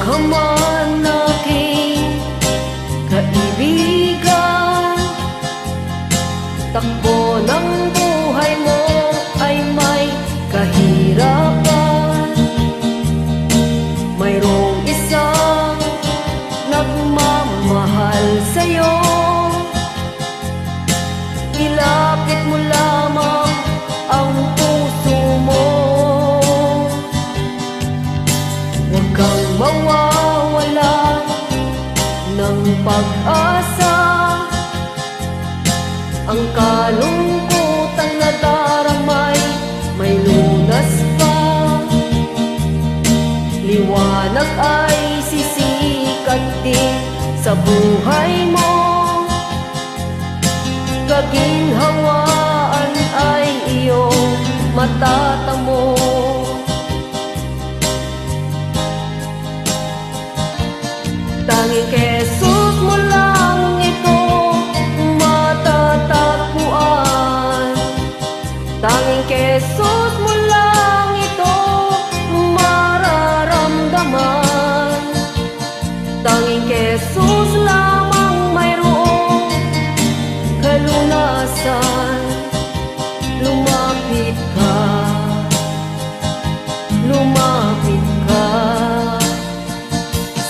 Ka man aking kaibigan, takbo ng buhay mo ay may kahirapan. Mayroong isang nagmamahal sa'yo, ilapit mo lamang ang puso mo. Huwag kang mawawala ng pag-asa, ang kalungkutang nadaramay may lunas pa. Liwanag ay sisikat din sa buhay mo, kaginhawaan ay iyong matatamo. Tanging kay Jesus mo lang ito matatagpuan. Tanging kay Jesus mo lang ito mararamdaman. Tanging kay Jesus lamang mayroong kalunasan. Lumapit ka, lumapit ka.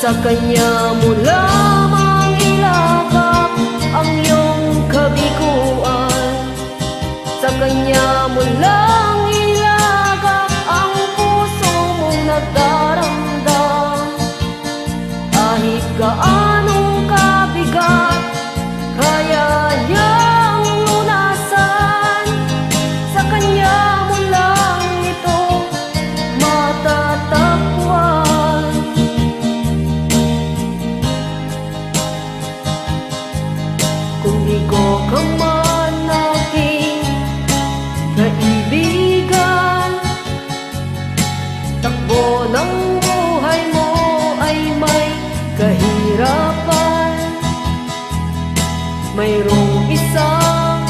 Sa Kanya mo lamang ilagak ang iyong kabiguan. Sa Kanya mo lang ilagak ang puso mong nagdaramdam. Kahit gaanong kabigat, kaya niyang lunasan. Sa Kanya mo lang ito matatagpuan. Kung ikaw ka man aking kaibigan, takbo ng buhay mo ay may kahirapan. Mayroong isang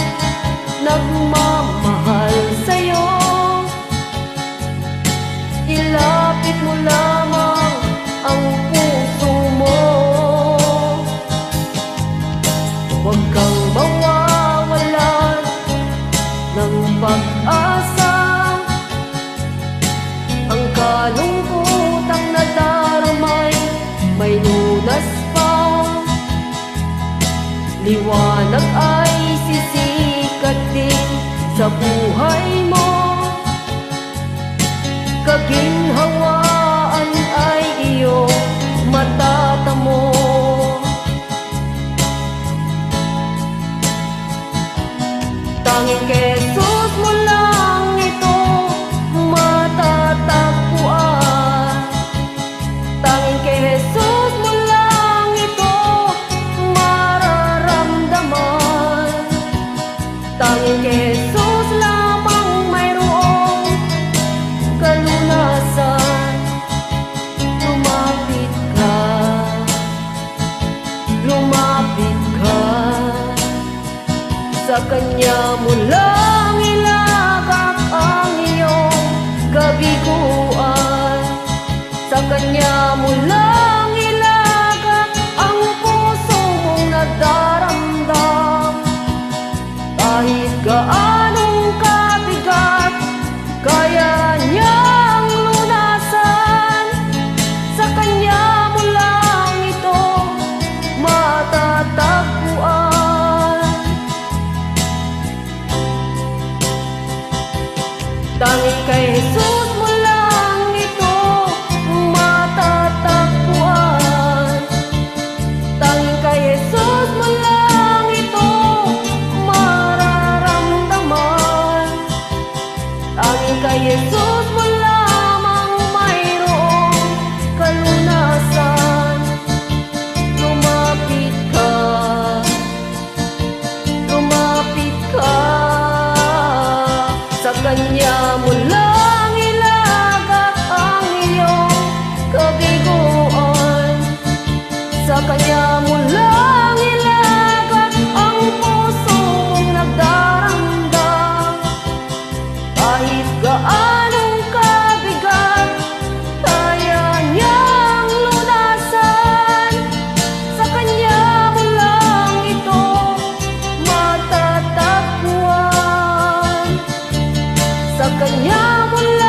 nagmamahal sa'yo, ilapit mo lamang ang puso mo. Huwag kang mawawalan ng pag-asa, ang kalungkutang nadaramay may lunas pa. Liwanag ay sisikat din sa buhay mo, kaginhawaan ay iyong matatamo. Tanging kay Jesus mo lang ito matatagpuan. Tanging kay Jesus mo lang ito mararamdaman. Tanging kay Jesus lamang mayroong kalunasan. Lumapit ka, lumapit ka. Sa Kanya mo lang ilagak ang iyong kabiguan. Sa Kanya mo lang ilagak ang puso mong nagdaramdam. Kahit gaanong kabigat, kaya niyang lunasan. Sa Kanya mo lang ito matatagpuan. Tanging kay Jesus mo lang ito matatagpuan. Tanging kay Jesus mo lang ito mararamdaman. Tanging kay Jesus mo lamang mayroong kalunasan. Lumapit ka, lumapit ka, sa Kanya mo lang ilagak ang iyong kabiguan. Sa Kanya mo lang ilagak ang puso mong nagdarandam. Kahit gaanong kabigat, kaya niyang lunasan. Sa Kanya mo lang ito matatagpuan. Sa Kanya mo lang